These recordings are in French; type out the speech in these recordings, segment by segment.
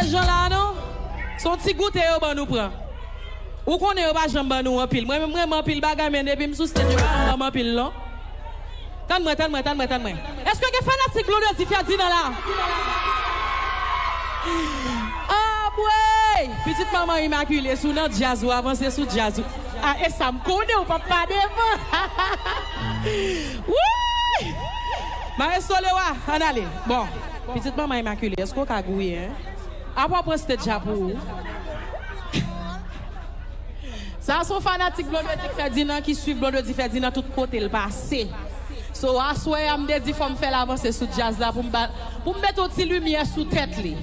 ces gens-là, non? Son petit goûter au ban nous prend. Ou qu'on est au bas jambe nous en pile. Moi même vraiment pile bagarre mais depuis me sous stage en pile là. Tande-moi. Est-ce que les fanatiques Blondedy Ferdinand là? Ah ouais! Petite maman immaculée sous notre jazz ou avancer sous jazz. Ah et ça me connaît ou pas devant. Oui! Ma solewa, on allez. Bon, petite maman immaculée, est-ce qu'on a gouillé hein? Après prendre cette japon. Ça sont fanatiques Blondedy Ferdinand qui suivent Blondedy Ferdinand tout côté le passé. So à soir me dit faut me faire avancer sous jazz là pour mettre une petite lumière sous tête li.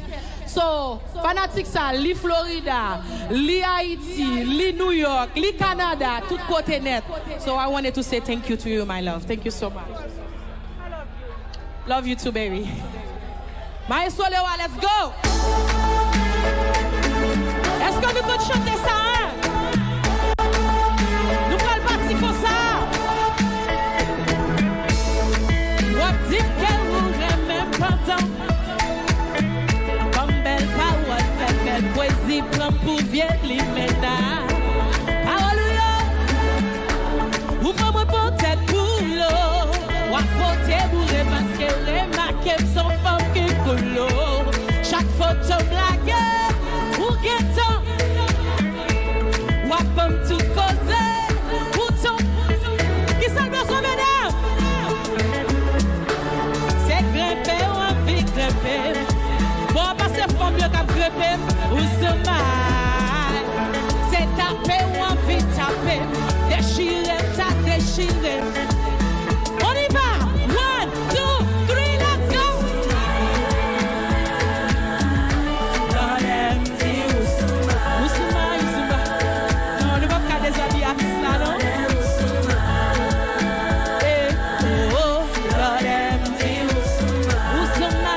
So fanatique ça li Florida, li Haïti, li New York, li Canada, tout côté net. So I wanted to say thank you to you my love. Thank you so much. Love you too baby. My solewa, let's go. Est-ce que nous pouvons chanter ça hein? Nous parlons parti comme ça. What dit qu'elle voudrait même pas tant. Comme belle parole, fait belle poésie, prend pour vieux l'immédiat. Alléluia. Vous m'avez pour tête pour l'eau. Ou à côté bourré parce qu'elle est marquée son femme qui coule. Chaque photo blague ou guettant. Ou à pomme tout causé. Bouton. Qui s'en besoin mesdames? C'est grimper ou envie grimper. Bon, passer femme mieux qu'à grimper. Ou se mal. C'est taper ou envie taper. Déchirer, t'as déchiré. On y va! 1, 2, 3, let's go! Dans l'empty, Oussouma. Non, le pop a des habits à ça, non? Eh, oh, dans l'empty, Oussouma.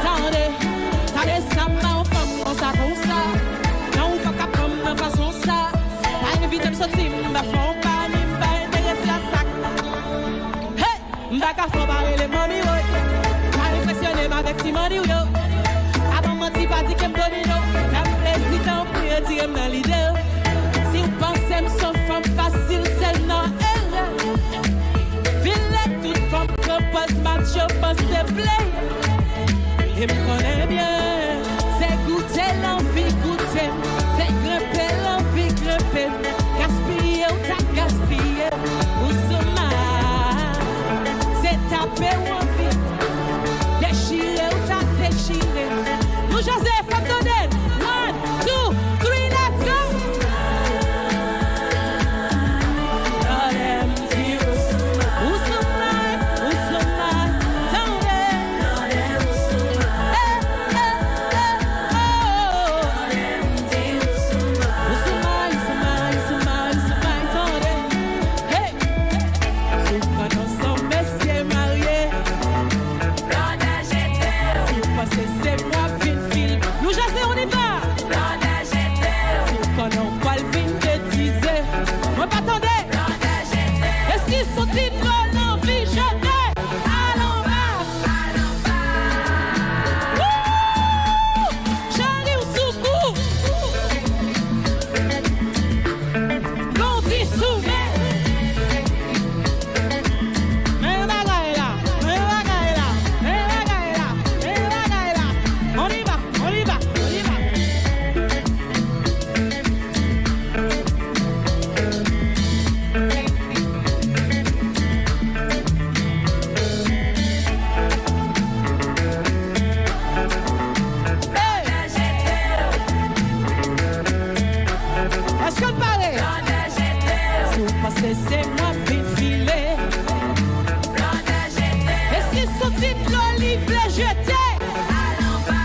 Tendez, ça m'a en femme, on ça comme ça. Non, on va pas comme de façon ça. Pas éviter de sortir, ma femme, pas. M'baka faut barrer les money, oui. Pas impressionné avec si money, yo. Avant menti, pas dit qu'elle me donne, yo. La plaisir d'en prier, tirer dans l'idée. Si vous pensez que son femme facile, c'est non, elle. Ville toute femme propose match, je pense c'est play. Et me connaît bien. C'est goûter l'envie, goûter. C'est grimper l'envie, grimper. Gaspiller ou t'as gaspillé. Ou se taper ou envie, déchirer ou t'as déchiré. Nous Joseph, faut donner. 1, 2, 3, let's go. Oussouma, tendez. Oussouma, tendez. Hey, c'est pas dans son messieurs mariés. C'est moi qui file. Nous jasons, on y va. Quand on parle vite de teaser. Moi pas attendez. Est-ce qu'ils sont ils dans l'envie jeter? Allons va. Charlie ou Soukou. Blondedy soumet. C'est moi qui filer. Est-ce qu'ils sont ils l'olive jeter? Allons va.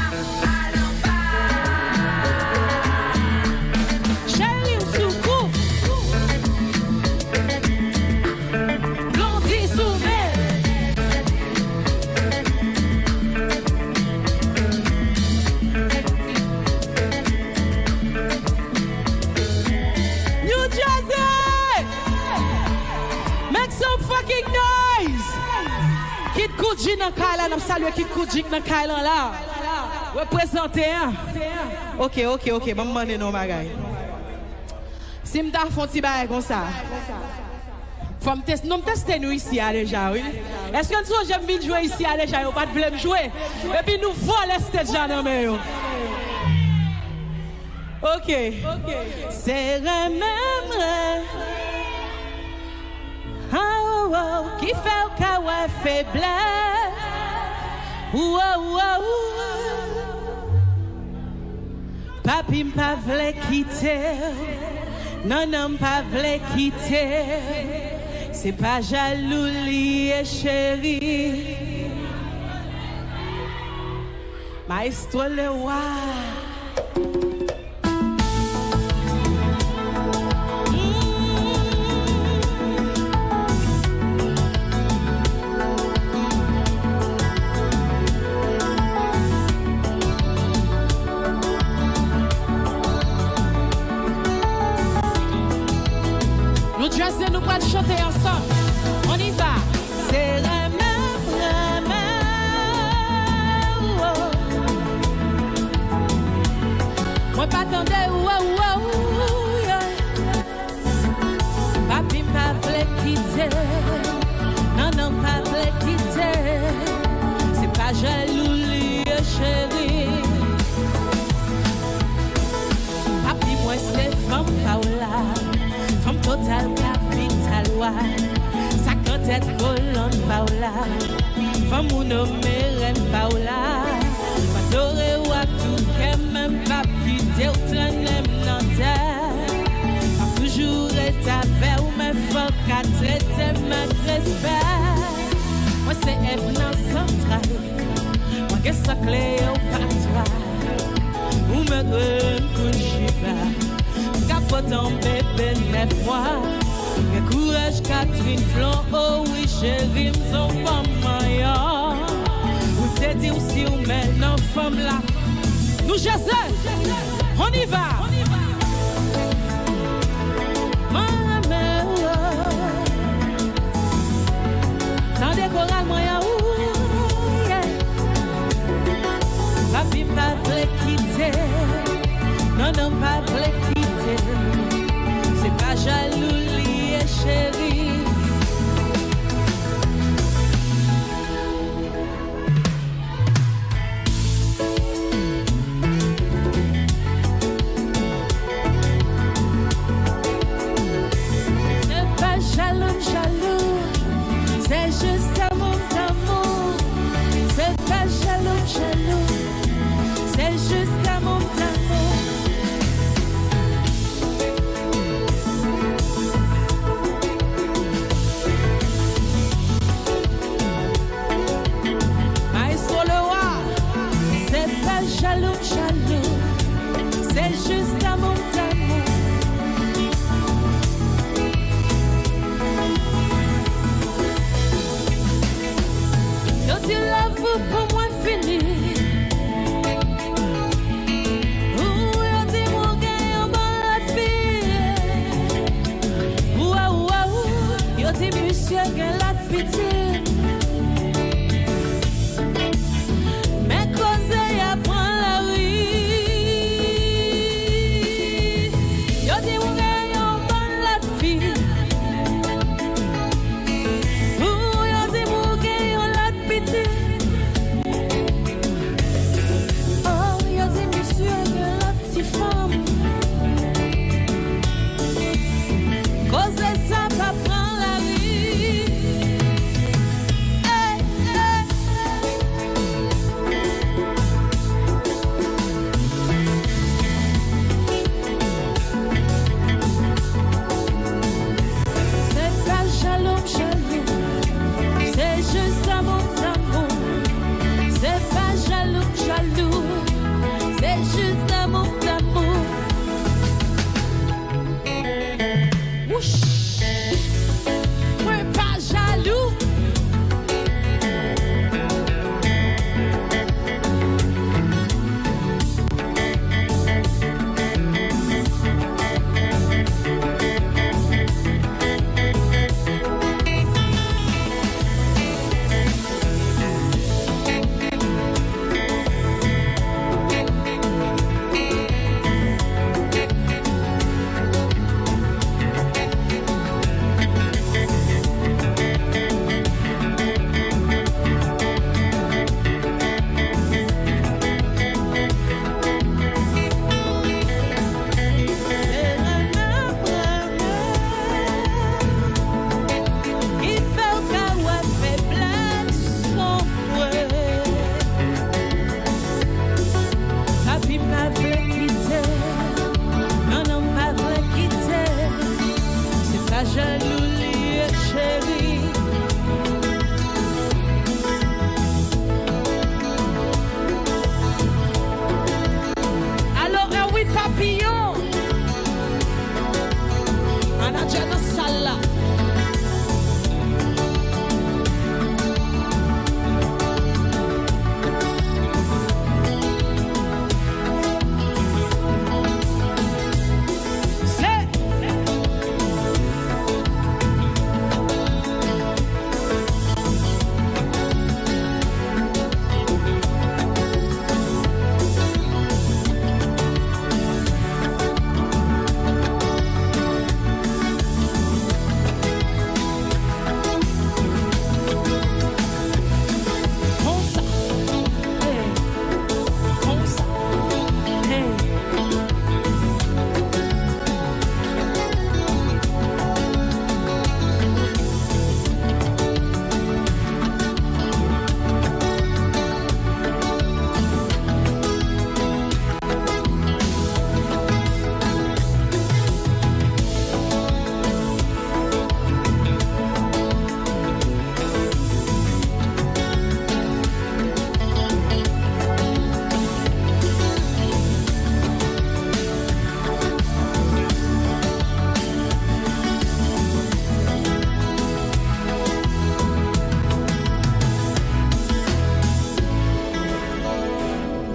Chérie ou Soukou. Blondedy soumet. New Jersey! Make some fucking noise! Kid Koze dans Kailan, on salue Kid Koze dans Kailan là. Représenter, hein? Ok, maman, non, bagaille. Si je fais un petit bagage comme ça, nous testons nous ici déjà, oui. Est-ce que nous j'aime bien jouer ici déjà, vous pas de problème jouer? Et puis nous volons cette jandarmerie. Ok. C'est même qui fait au cas où faiblesse. Papi m'pa vle quitter, non m'pa vle quitter. C'est pas jaloux lié chérie. Maestro le roi. Nous allons chanter ensemble. On y va. C'est la même. Moi pas attendre. Papi m'a voulu quitter. Non pas voulu quitter. C'est pas jaloux chérie. Papi moi c'est femme Paola. Femme totale capitale. Ça quand être colonne Paola. Femme ou nommé reine Paola. M'adorer ou à tout qu'elle même pas quitter ou traîner dans terre. Pas toujours être avec ou mais faut qu'à traiter ma respect. Moi c'est Evelyn centrale. Moi que ça clé au patois. Ou me donne couchiba. Capote en bébé 9 mois. Que courage Catherine Flon. Oh oui chérie m'son pas maillot. Ou te dit aussi ou maintenant femme là. Nous jaser. On y va. Dans des chorales moyens. Papi pas voulu quitter. Non pas voulu quitter. C'est pas jaloux lié chérie. C'est pas jaloux. C'est juste amour d'amour. C'est pas jaloux. C'est juste amour d'amour. Maestro le roi, c'est pas jaloux. C'est juste amour d'amour. Quand il avoue pour moi fini. Monsieur gagne la pitié. Mais Koze apprend la vie. Yo dis ou gagne un bon la vie. Ou yo dis ou gagne la pitié. Oh yo dis monsieur gagne la petite femme. Koze ça pas prend la vie.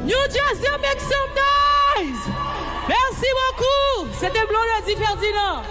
New Jersey, make some noise! Merci beaucoup! C'était Blondedy Ferdinand.